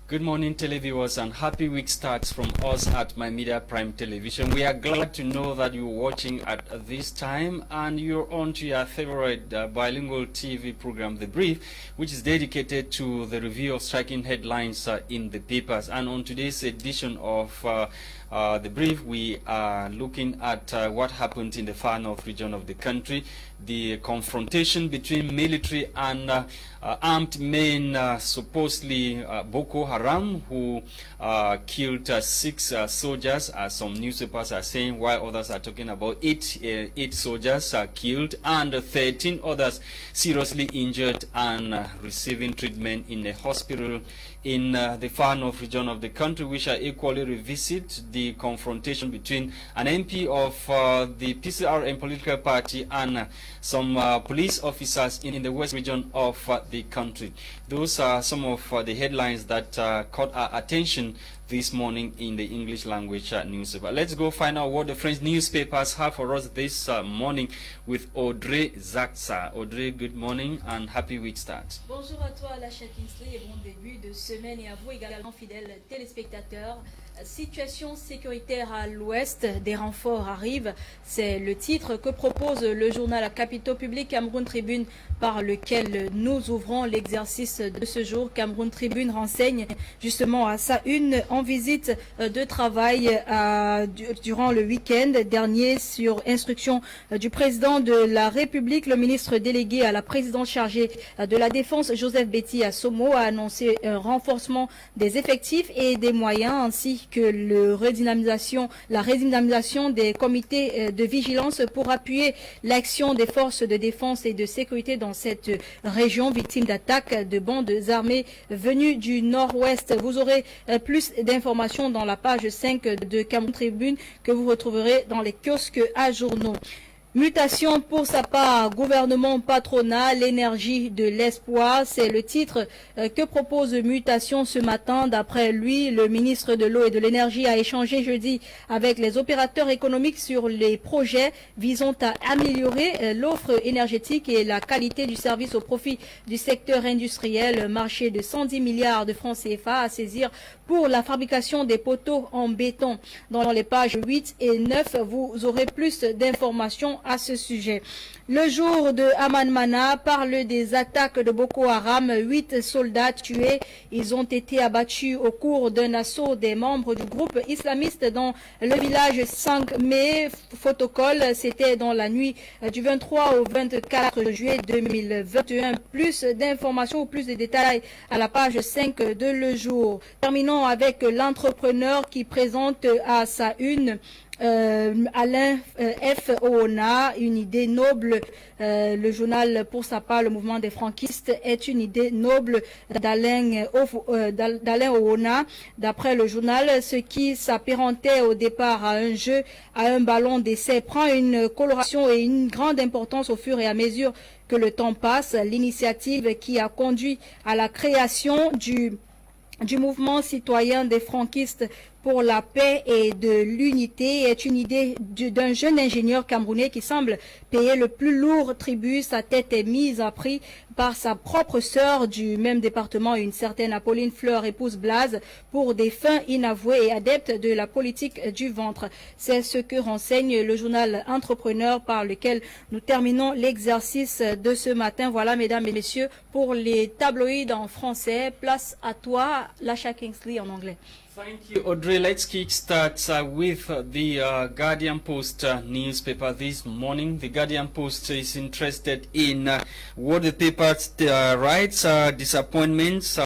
Good morning, televiewers, and happy week starts from us at My Media Prime Television. We are glad to know that you're watching at this time and you're on to your favorite bilingual TV program, The Brief, which is dedicated to the review of striking headlines in the papers. And on today's edition of The Brief, we are looking at what happened in the far north region of the country, the confrontation between military and armed men, supposedly Boko Haram, who killed 6 soldiers, as some newspapers are saying, while others are talking about 8 soldiers killed and 13 others seriously injured and receiving treatment in a hospital in the far north region of the country. We shall equally revisit the confrontation between an MP of the PCRM political party and some police officers in the west region of the country. Those are some of the headlines that caught our attention this morning in the English language newspaper. Let's go find out what the French newspapers have for us this morning with Audrey ZATSA. Audrey, good morning and happy week start. Bonjour à toi, LASHA et bon début de semaine, et à vous également, fidèles téléspectateurs. Situation sécuritaire à l'ouest, des renforts arrivent. C'est le titre que propose le journal Capitaux Public Cameroun Tribune, par lequel nous ouvrons l'exercice de ce jour. Cameroun Tribune renseigne justement à sa une en visite de travail durant le week-end dernier sur instruction du président de la République. Le ministre délégué à la présidence chargée de la défense, Joseph Betty Assomo, a annoncé un renforcement des effectifs et des moyens, ainsi que la redynamisation des comités de vigilance pour appuyer l'action des forces de défense et de sécurité dans cette région victime d'attaques de bandes armées venues du nord-ouest. Vous aurez plus d'informations dans la page 5 de Cameroun Tribune que vous retrouverez dans les kiosques à journaux. Mutation pour sa part, gouvernement patronat, l'énergie de l'espoir, c'est le titre que propose Mutation ce matin. D'après lui, le ministre de l'eau et de l'énergie a échangé jeudi avec les opérateurs économiques sur les projets visant à améliorer l'offre énergétique et la qualité du service au profit du secteur industriel. Marché de 110 milliards de francs CFA à saisir pour la fabrication des poteaux en béton. Dans les pages 8 et 9, vous aurez plus d'informations à ce sujet. Le jour de Amanmana parle des attaques de Boko Haram. 8 soldats tués. Ils ont été abattus au cours d'un assaut des membres du groupe islamiste dans le village 5 mai. Photocall, c'était dans la nuit du 23 au 24 juillet 2021. Plus d'informations ou plus de détails à la page 5 de Le Jour. Terminons avec l'entrepreneur qui présente à sa une Alain F. Oona, une idée noble. Le journal, pour sa part, le mouvement des franquistes, est une idée noble d'Alain Oona. D'après le journal, ce qui s'apparentait au départ à un jeu, à un ballon d'essai, prend une coloration et une grande importance au fur et à mesure que le temps passe. L'initiative qui a conduit à la création du mouvement citoyen des franquistes pour la paix et de l'unité est une idée d'un jeune ingénieur camerounais qui semble payer le plus lourd tribut. Sa tête est mise à prix par sa propre sœur du même département, une certaine Apolline Fleur, épouse Blaze, pour des fins inavouées et adepte de la politique du ventre. C'est ce que renseigne le journal Entrepreneur, par lequel nous terminons l'exercice de ce matin. Voilà, mesdames et messieurs, pour les tabloïds en français. Place à toi, LASHA Kingsley en anglais. Thank you, Audrey. Let's kickstart with the Guardian Post newspaper this morning. The Guardian Post is interested in what the paper writes, disappointments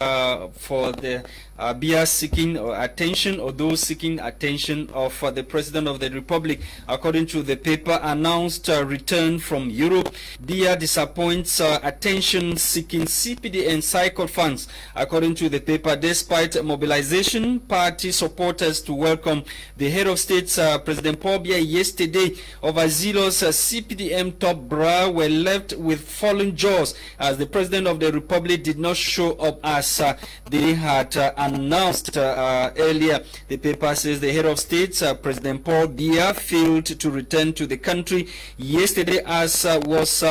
for the BR seeking attention, or those seeking attention of the President of the Republic. According to the paper, announced return from Europe, BR disappoints attention seeking CPD and cycle funds. According to the paper, despite mobilization, party supporters to welcome the head of state, President Paul Biya, yesterday. Overzealous CPDM top bra were left with fallen jaws as the President of the Republic did not show up as they had announced earlier. The paper says the head of state, President Paul Biya, failed to return to the country yesterday as was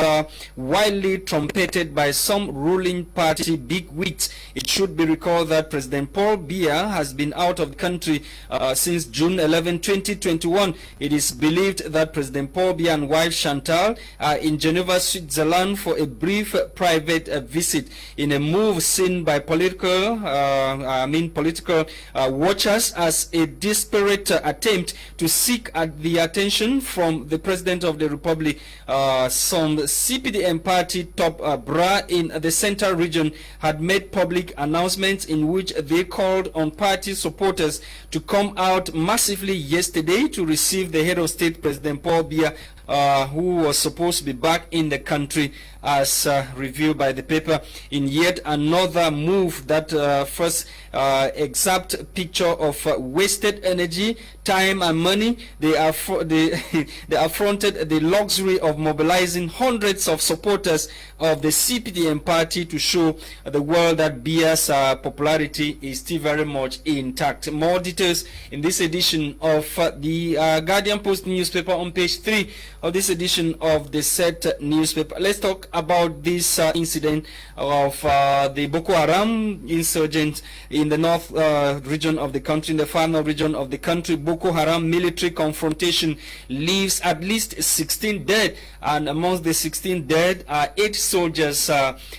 widely trumpeted by some ruling party bigwigs. It should be recalled that President Paul Biya has been out of the country since June 11, 2021. It is believed that President Paul Biya and wife Chantal are in Geneva, Switzerland for a brief private visit in a move seen by political watchers as a desperate attempt to seek the attention from the President of the Republic. Some CPDM party top bra in the central region had made public announcements in which they called on party supporters to come out massively yesterday to receive the head of state, President Paul Biya, who was supposed to be back in the country, as reviewed by the paper. In yet another move that first exact picture of wasted energy, time and money, they affronted the luxury of mobilizing hundreds of supporters of the CPDM party to show the world that Biya's popularity is still very much intact. More details in this edition of the Guardian Post newspaper on page 3 of this edition of the ZATS newspaper. Let's talk about this incident of the Boko Haram insurgents in the north region of the country, in the far north region of the country. Boko Haram military confrontation leaves at least 16 dead, and amongst the 16 dead are 8 soldiers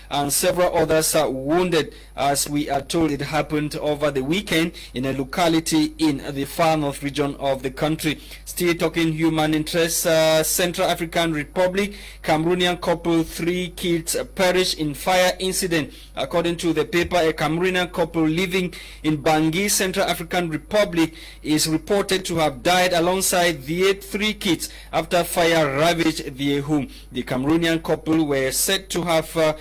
and several others are wounded. As we are told, it happened over the weekend in a locality in the far north region of the country. Still talking human interests, Central African Republic, Cameroonian couple, 3 kids perish in fire incident. According to the paper, a Cameroonian couple living in Bangui, Central African Republic, is reported to have died alongside their 3 kids after fire ravaged their home. The Cameroonian couple were said to have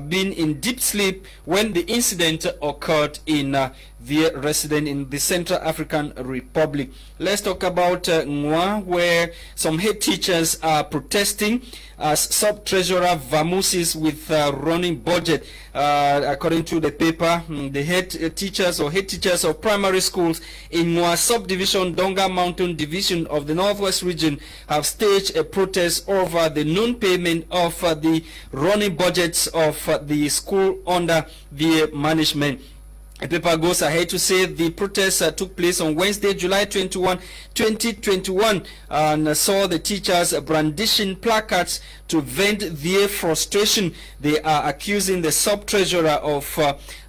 been in deep sleep when the incident occurred in their residence in the Central African Republic. Let's talk about Ngwa, where some head teachers are protesting as sub-treasurer vamooses with running budget. According to the paper, the head teachers of primary schools in Ngwa subdivision, Donga Mountain division of the Northwest region have staged a protest over the non-payment of the running budgets of the school under their management. The paper goes ahead to say the protest took place on Wednesday, July 21, 2021, and saw the teachers brandishing placards to vent their frustration. They are accusing the sub-treasurer of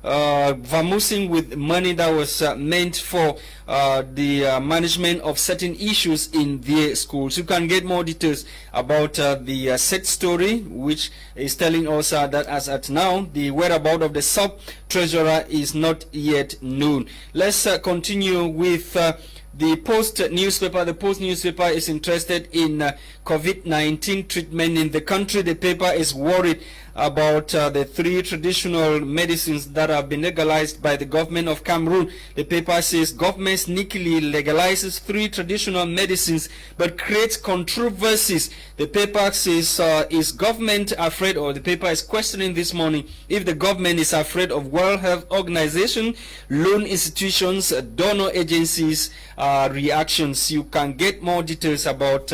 vamoosing with money that was meant for the management of certain issues in their schools. You can get more details about the set story, which is telling us that as at now, the whereabouts of the sub-treasurer is not yet known. Let's continue with the Post newspaper. The Post newspaper is interested in COVID-19 treatment in the country. The paper is worried about the 3 traditional medicines that have been legalized by the government of Cameroon. The paper says government sneakily legalizes 3 traditional medicines but creates controversies. The paper says, is government afraid, or the paper is questioning this morning if the government is afraid of World Health Organization, loan institutions, donor agencies reactions. You can get more details about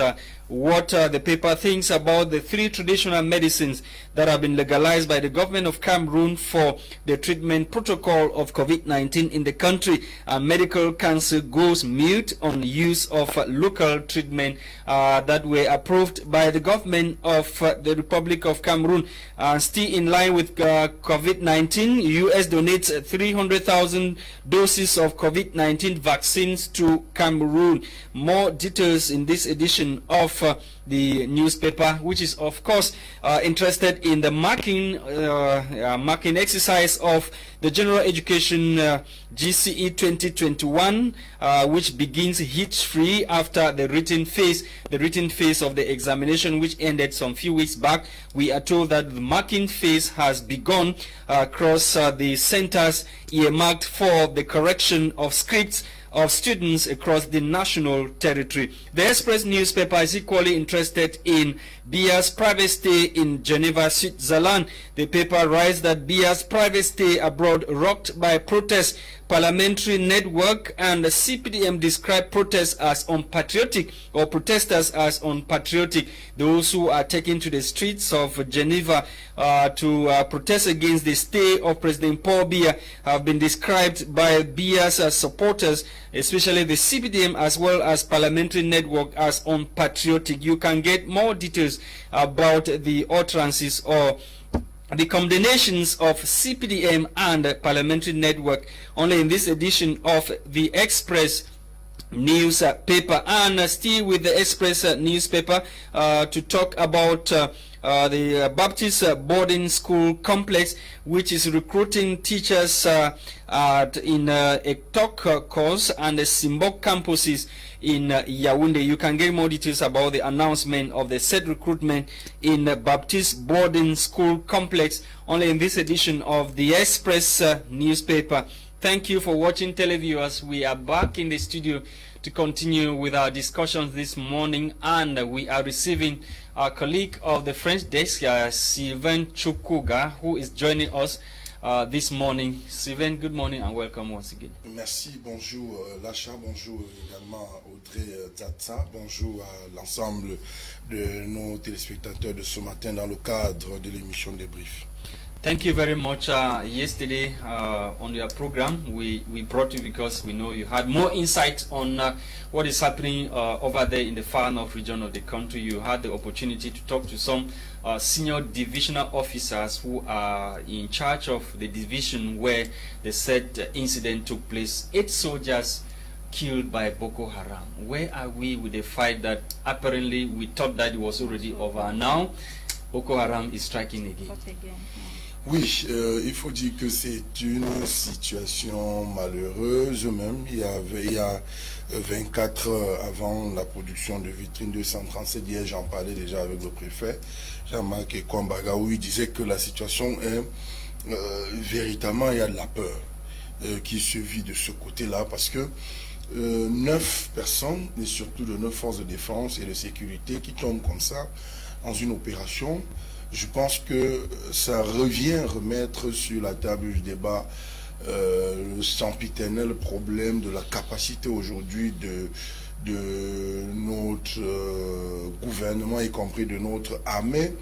what the paper thinks about the 3 traditional medicines that have been legalized by the government of Cameroon for the treatment protocol of COVID-19 in the country. Medical Council goes mute on use of local treatment that were approved by the government of the Republic of Cameroon. Still in line with COVID-19, US donates 300,000 doses of COVID-19 vaccines to Cameroon. More details in this edition of the newspaper, which is of course interested in the marking exercise of the General Education GCE 2021, which begins hitch-free after the written phase of the examination, which ended some few weeks back. We are told that the marking phase has begun across the centers earmarked for the correction of scripts of students across the national territory. The Express newspaper is equally interested in Biya's private stay in Geneva, Switzerland. The paper writes that Biya's private stay abroad rocked by protests. Parliamentary Network and the CPDM describe protests as unpatriotic, or protesters as unpatriotic. Those who are taken to the streets of Geneva to protest against the stay of President Paul Biya have been described by Biya's supporters, especially the CPDM as well as Parliamentary Network, as unpatriotic. You can get more details about the utterances or the combinations of CPDM and Parliamentary Network only in this edition of the Express newspaper. And still with the Express newspaper to talk about the Baptist boarding school complex, which is recruiting teachers in a talk course and the Simbok campuses in Yaoundé. You can get more details about the announcement of the said recruitment in the Baptist boarding school complex only in this edition of the Express newspaper. Thank you for watching, televiewers. We are back in the studio to continue with our discussions this morning, and we are receiving our colleague of the French desk, Sylvain Chukuga, who is joining us this morning. Sylvain, good morning and welcome once again. Merci, bonjour LASHA, bonjour également à Audrey ZATSA, bonjour à l'ensemble de nos téléspectateurs de ce matin dans le cadre de l'émission Débrief. Thank you very much. Yesterday on your program, we brought you because we know you had more insight on what is happening over there in the far north region of the country. You had the opportunity to talk to some senior divisional officers who are in charge of the division where the said incident took place. 8 soldiers killed by Boko Haram. Where are we with the fight that apparently we thought that it was already over? Now, Boko Haram is striking again. Oui, il faut dire que c'est une situation malheureuse même. Il y a 24 heures avant la production de vitrine 237, hier j'en parlais déjà avec le préfet, Jean-Marc Kwambaga, où il disait que la situation est véritablement, il y a de la peur qui se vit de ce côté-là, parce que 9 personnes, et surtout de 9 forces de défense et de sécurité qui tombent comme ça dans une opération. Je pense que ça revient remettre sur la table du débat le sempiternel problème de la capacité aujourd'hui de notre gouvernement, y compris de notre armée,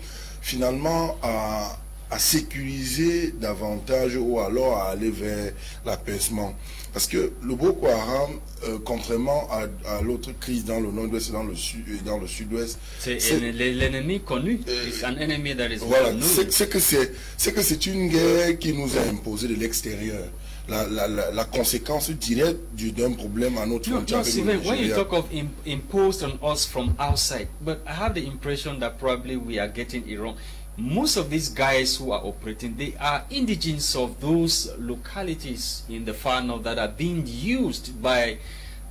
finalement à sécuriser davantage ou alors à aller vers l'apaisement. Parce que le Boko Haram, contrairement à l'autre crise dans le nord-ouest et dans le sud-ouest, c'est l'ennemi connu. C'est un ennemi that is voilà, c'est que c'est une guerre qui nous a imposé de l'extérieur. La conséquence directe d'un problème à notre frontière. When you talk of imposed on us from outside, but I have the impression that probably we are getting it wrong. Most of these guys who are operating, they are indigenous of those localities in the far north that are being used by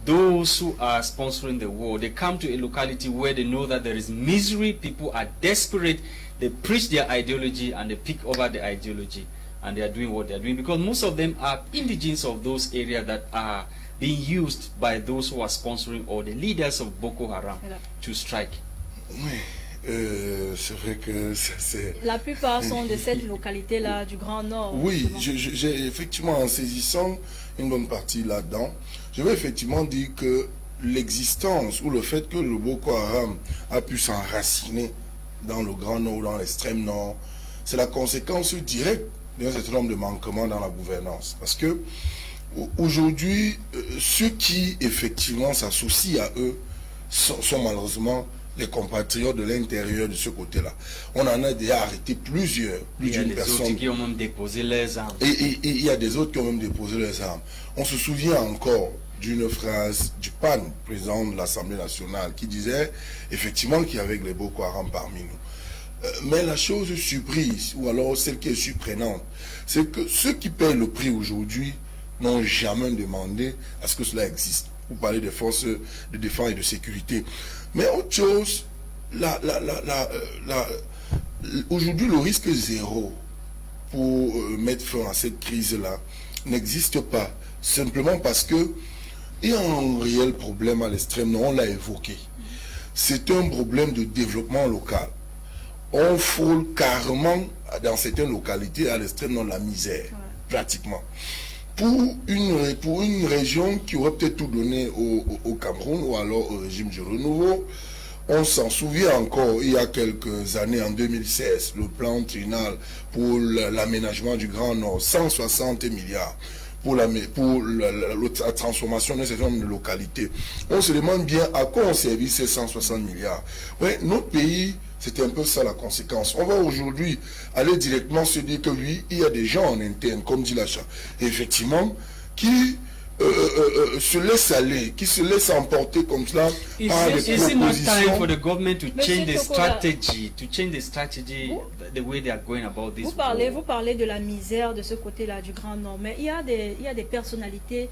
those who are sponsoring the war. They come to a locality where they know that there is misery, people are desperate, they preach their ideology and they pick over the ideology, and they are doing what they are doing because most of them are indigenous of those areas that are being used by those who are sponsoring or the leaders of Boko Haram to strike. C'est vrai que c'est... La plupart sont de cette localité-là, du Grand Nord. Oui, j'ai effectivement, en saisissant une bonne partie là-dedans, je vais effectivement dire que l'existence ou le fait que le Boko Haram a pu s'enraciner dans le Grand Nord ou dans l'extrême Nord, c'est la conséquence directe d'un certain nombre de manquements dans la gouvernance. Parce que aujourd'hui, ceux qui effectivement s'associent à eux sont malheureusement les compatriotes de l'intérieur de ce côté-là. On en a déjà arrêté plusieurs, plus d'une personne. Il y a des autres qui ont même déposé leurs armes. Et il y a des autres qui ont même déposé leurs armes. On se souvient encore d'une phrase du PAN, président de l'Assemblée nationale, qui disait effectivement qu'il y avait les Boko Haram parmi nous. Mais la chose surprise, ou alors celle qui est surprenante, c'est que ceux qui paient le prix aujourd'hui n'ont jamais demandé à ce que cela existe. Vous parlez des forces de défense et de sécurité. Mais autre chose, aujourd'hui le risque zéro pour mettre fin à cette crise-là n'existe pas. Simplement parce que il y a un réel problème à l'extrême nord, on l'a évoqué. C'est un problème de développement local. On frôle carrément dans certaines localités à l'extrême nord la misère, pratiquement. Pour une région qui aurait peut-être tout donné au Cameroun ou alors au régime du renouveau, on s'en souvient encore, il y a quelques années, en 2016, le plan trinal pour l'aménagement du Grand Nord, 160 milliards pour la transformation d'un certain nombre de localités. On se demande bien à quoi ont servi ces 160 milliards. Oui, notre pays, c'était un peu ça la conséquence. On va aujourd'hui aller directement se dire que oui, il y a des gens en interne, comme dit LASHA, effectivement, qui se laissent aller, qui se laissent emporter comme cela par des propositions. Is it not time for the government to change the strategy, the way they are going about this? Vous parlez de la misère de ce côté-là du Grand Nord, mais il y a des personnalités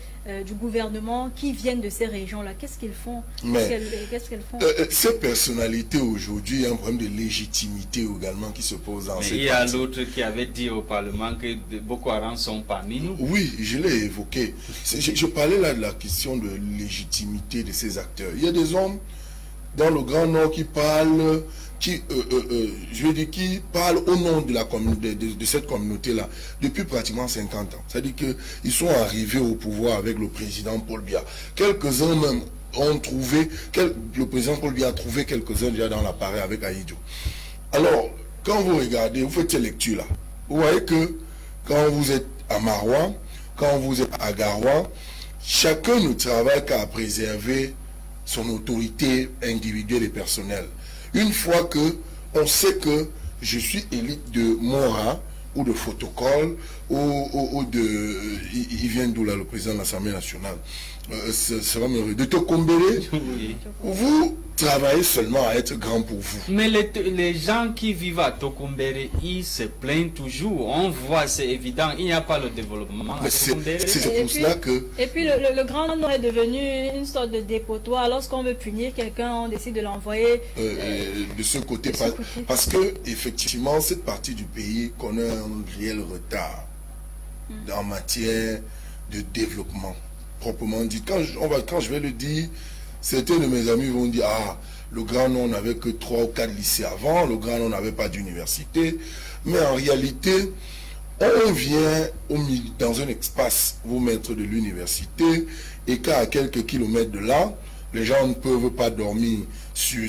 du gouvernement qui viennent de ces régions-là. Qu'est-ce qu'ils font? Qu'est-ce qu'elles font? Ces personnalités aujourd'hui, il y a un problème de légitimité également qui se pose dans cette il y a l'autre qui avait dit au Parlement que Boko Haram sont parmi nous. Oui, je l'ai évoqué. Je parlais là de la question de légitimité de ces acteurs. Il y a des hommes dans le Grand Nord qui parlent, qui parlent au nom de cette communauté-là depuis pratiquement 50 ans. C'est-à-dire qu'ils sont arrivés au pouvoir avec le président Paul Biya. Quelques-uns même ont trouvé, le président Paul Biya a trouvé quelques-uns déjà dans l'appareil avec Aïdjo. Alors, quand vous regardez, vous faites ces lectures-là, vous voyez que quand vous êtes à Maroua, quand vous êtes à Garoua, chacun ne travaille qu'à préserver son autorité individuelle et personnelle. Une fois que on sait que je suis élite de Mora ou de Photocall ou de... Il vient d'où là le président de l'Assemblée nationale, ça va me de Tokombele, oui. Vous travaillez seulement à être grand pour vous. Mais les gens qui vivent à Tokombele, ils se plaignent toujours. On voit, c'est évident, il n'y a pas le développement. C'est pour cela que... Et puis le Grand Nord est devenu une sorte de dépotoir. Lorsqu'on veut punir quelqu'un, on décide de l'envoyer de ce côté. Parce que effectivement, cette partie du pays connaît un réel retard en matière de développement. Proprement dit, quand je vais le dire, certains de mes amis vont dire, ah, le Grand Nord n'avait que 3 ou 4 lycées avant, le Grand Nord n'avait pas d'université, mais en réalité, on vient dans un espace vous mettre de l'université, et qu'à quelques kilomètres de là, les gens ne peuvent pas dormir sur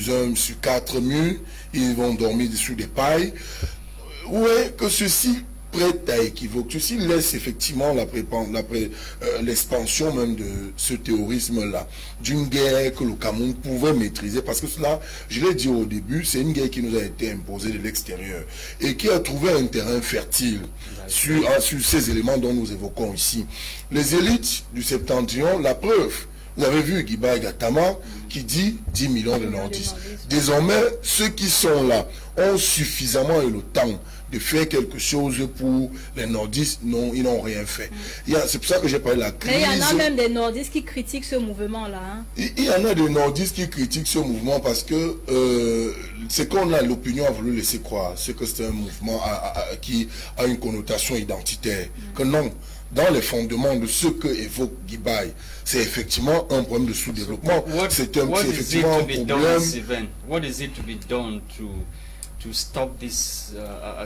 4 murs, ils vont dormir sur des pailles. Ouais, que ceci prête à équivoque. Ceci laisse effectivement l'expansion même de ce terrorisme-là, d'une guerre que le Cameroun pouvait maîtriser, parce que cela, je l'ai dit au début, c'est une guerre qui nous a été imposée de l'extérieur et qui a trouvé un terrain fertile sur ces éléments dont nous évoquons ici. Les élites du Septentrion, la preuve, vous avez vu Guiba Gatama qui dit 10 millions de nordistes. Désormais, ceux qui sont là ont suffisamment eu le temps de faire quelque chose pour les nordistes. Non, ils n'ont rien fait. C'est pour ça que j'ai parlé de la crise. Mais il y en a même des nordistes qui critiquent ce mouvement-là. Hein. Il y en a des nordistes qui critiquent ce mouvement parce que c'est qu'on a l'opinion à voulu laisser croire. C'est que c'est un mouvement qui a une connotation identitaire. Que non. Dans les fondements de ce que évoque Guibaï, c'est effectivement un problème de sous-développement. C'est effectivement un problème. What is it to be done to stop this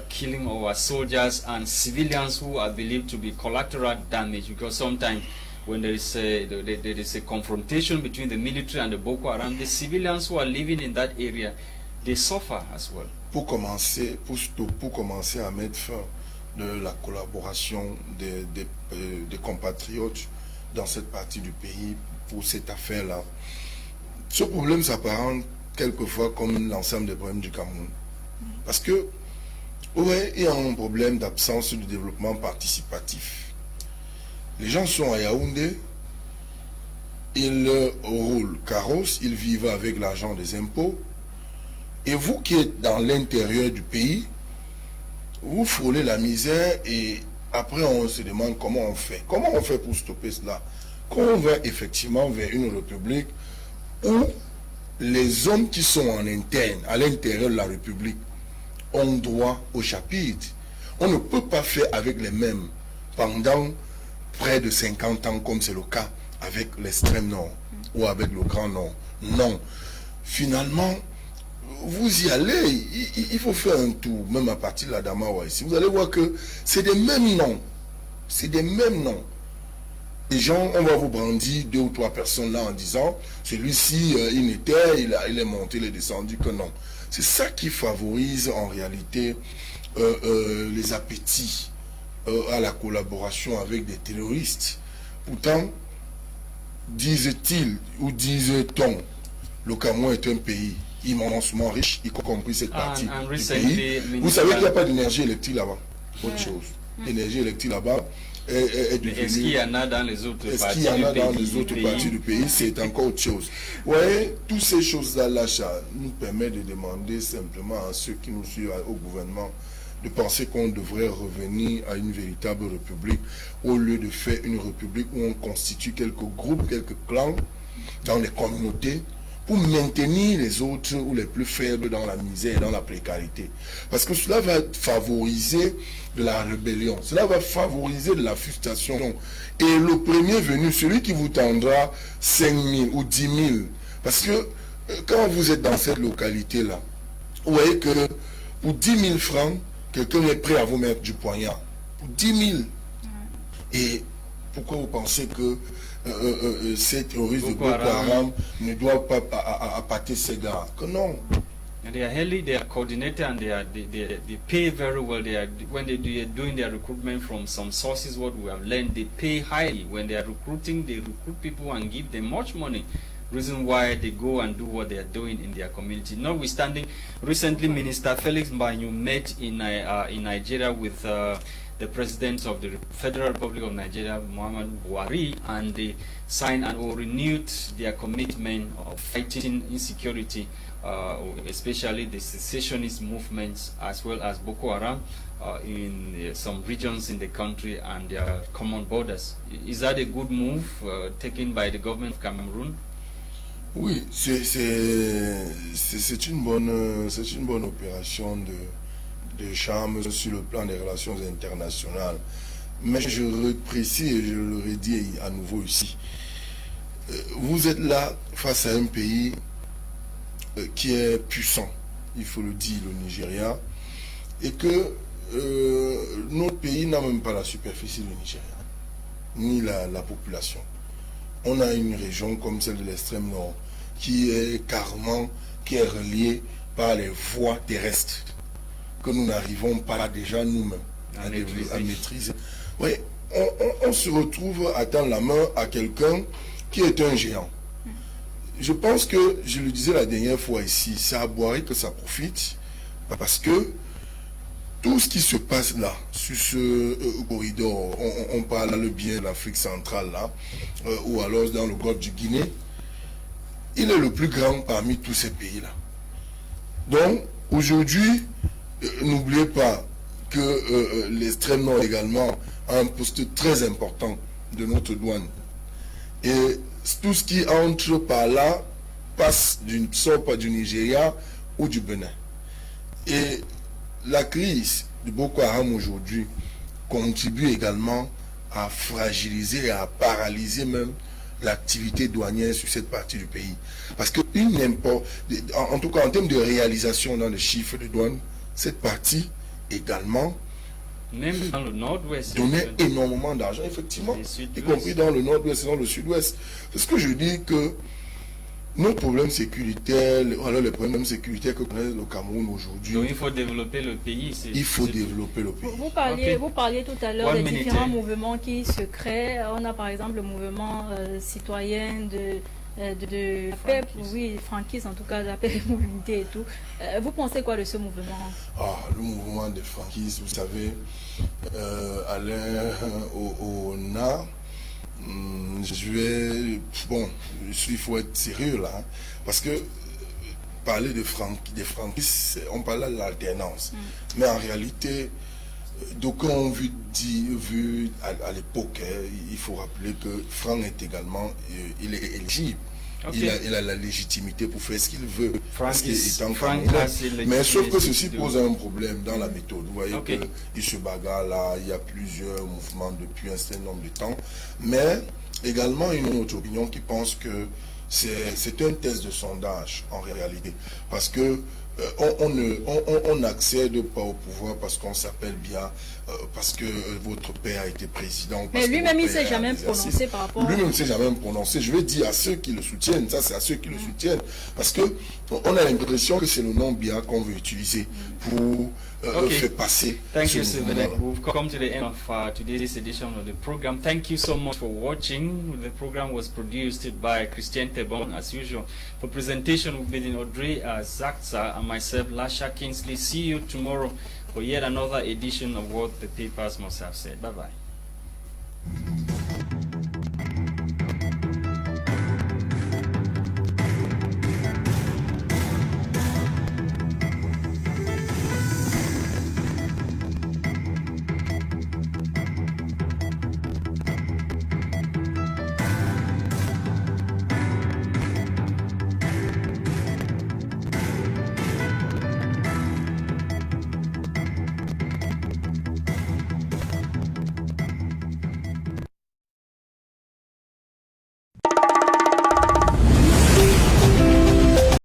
killing of our soldiers and civilians who are believed to be collateral damage? Because sometimes when there is a confrontation between the military and the Boko Haram, the civilians who are living in that area, they suffer as well. Pour commencer à mettre fin de la collaboration des compatriotes dans cette partie du pays pour cette affaire-là. Ce problème s'apparente quelquefois comme l'ensemble des problèmes du Cameroun. Parce que, ouais, il y a un problème d'absence de développement participatif. Les gens sont à Yaoundé, ils roulent carrosse, ils vivent avec l'argent des impôts. Et vous qui êtes dans l'intérieur du pays, vous frôlez la misère et après on se demande comment on fait. Comment on fait pour stopper cela? Quand on va effectivement vers une république où les hommes qui sont en interne, à l'intérieur de la république, ont droit au chapitre. On ne peut pas faire avec les mêmes pendant près de 50 ans comme c'est le cas avec l'extrême nord ou avec le grand nord. Non. Finalement, vous y allez, il faut faire un tour, même à partir de la Damawa ici. Vous allez voir que c'est des mêmes noms. C'est des mêmes noms. Les gens, on va vous brandir 2 ou 3 personnes là en disant, celui-ci, il était, il est monté, il est descendu, que non. C'est ça qui favorise en réalité les appétits à la collaboration avec des terroristes. Pourtant, disent-ils ou disait-on, le Cameroun est un pays immensement riche, y compris cette partie du pays. Vous savez qu'il n'y a pas d'énergie électrique là-bas. Autre chose. L'énergie électrique là-bas est devenue... Est-ce qu'il y en a dans les autres parties du pays? Est-ce qu'il y en a dans les autres parties du pays? C'est encore autre chose. Vous voyez, toutes ces choses-là, l'LASHA nous permet de demander simplement à ceux qui nous suivent au gouvernement de penser qu'on devrait revenir à une véritable république au lieu de faire une république où on constitue quelques groupes, quelques clans dans les communautés pour maintenir les autres ou les plus faibles dans la misère et dans la précarité. Parce que cela va favoriser de la rébellion, cela va favoriser de la frustration. Et le premier venu, celui qui vous tendra 5 000 ou 10 000, parce que quand vous êtes dans cette localité-là, vous voyez que pour 10 000 francs, quelqu'un est prêt à vous mettre du poignard. Pour 10 000. Et pourquoi vous pensez que ces terroristes de Boko Haram ne doivent pas appâter ces gars? Que non. And they are healthy, they are coordinated, and they pay very well. When they are doing their recruitment from some sources, what we have learned, they pay highly. When they are recruiting, they recruit people and give them much money. Reason why they go and do what they are doing in their community. Notwithstanding, recently Minister Felix Mbanyu met in Nigeria with the President of the Federal Republic of Nigeria, Muhammad Buhari, and they signed and renewed their commitment of fighting insecurity, especially the secessionist movements as well as Boko Haram in some regions in the country and their common borders. Is that a good move taken by the government of Cameroon? Oui, c'est une bonne opération de charme sur le plan des relations internationales. Mais je précise et je le redis à nouveau ici. Vous êtes là face à un pays qui est puissant, il faut le dire, le Nigeria, et que notre pays n'a même pas la superficie du Nigeria, ni la population. On a une région comme celle de l'extrême nord qui est carrément, qui est reliée par les voies terrestres que nous n'arrivons pas déjà nous-mêmes à maîtriser. Oui, on se retrouve à tendre la main à quelqu'un qui est un géant. Je pense que, je le disais la dernière fois ici, c'est à Boiré que ça profite, parce que tout ce qui se passe là, sur ce corridor, on parle bien de l'Afrique centrale là, ou alors dans le golfe du Guinée, il est le plus grand parmi tous ces pays-là. Donc, aujourd'hui, n'oubliez pas que l'extrême nord également a un poste très important de notre douane. Et tout ce qui entre par là passe sort pas du Nigeria ou du Bénin. Et la crise de Boko Haram aujourd'hui contribue également à fragiliser et à paralyser même l'activité douanière sur cette partie du pays. Parce que en tout cas en termes de réalisation dans les chiffres de douane, cette partie également même dans le nord-ouest donnait énormément d'argent, effectivement, y compris dans le nord-ouest et dans le sud-ouest. C'est ce que je dis que nos problèmes sécuritaires, alors les problèmes sécuritaires que connaît le Cameroun aujourd'hui. Donc il faut développer le pays. Il faut développer le pays. Vous parliez tout à l'heure des différents mouvements qui se créent. On a par exemple le mouvement citoyen de paix, oui, franquiste en tout cas, la paix et mobilité et tout. Vous pensez quoi de ce mouvement? Le mouvement des franquistes, vous savez, Alain Ona Il faut être sérieux là, hein, parce que parler des franquistes, on parle de l'alternance. Mais en réalité, d'aucuns ont vu à l'époque, hein, il faut rappeler que Franck est également, il est éligible. Okay. Il a la légitimité pour faire ce qu'il veut. Mais sauf que ceci pose un problème dans la méthode. Vous voyez qu'il se bagarre là, il y a plusieurs mouvements depuis un certain nombre de temps. Mais également une autre opinion qui pense que c'est un test de sondage en réalité. Parce que on n'accède pas au pouvoir parce qu'on s'appelle bien, parce que votre père a été président. Mais lui-même, il ne s'est jamais prononcé par rapport à... Lui-même ne s'est jamais prononcé. Je vais dire à ceux qui le soutiennent, ça c'est à ceux qui le soutiennent. Parce que on a l'impression que c'est le nom bien qu'on veut utiliser pour faire passer. Thank you, Sylvain. We've come to the end of today's edition of the program. Thank you so much for watching. The program was produced by CHRISTAIN TEBONG as usual. For presentation, we've been in AUDREY, ZATSA, and myself, LASHA Kingsley. See you tomorrow for yet another edition of What the Papers Must Have Said. Bye-bye.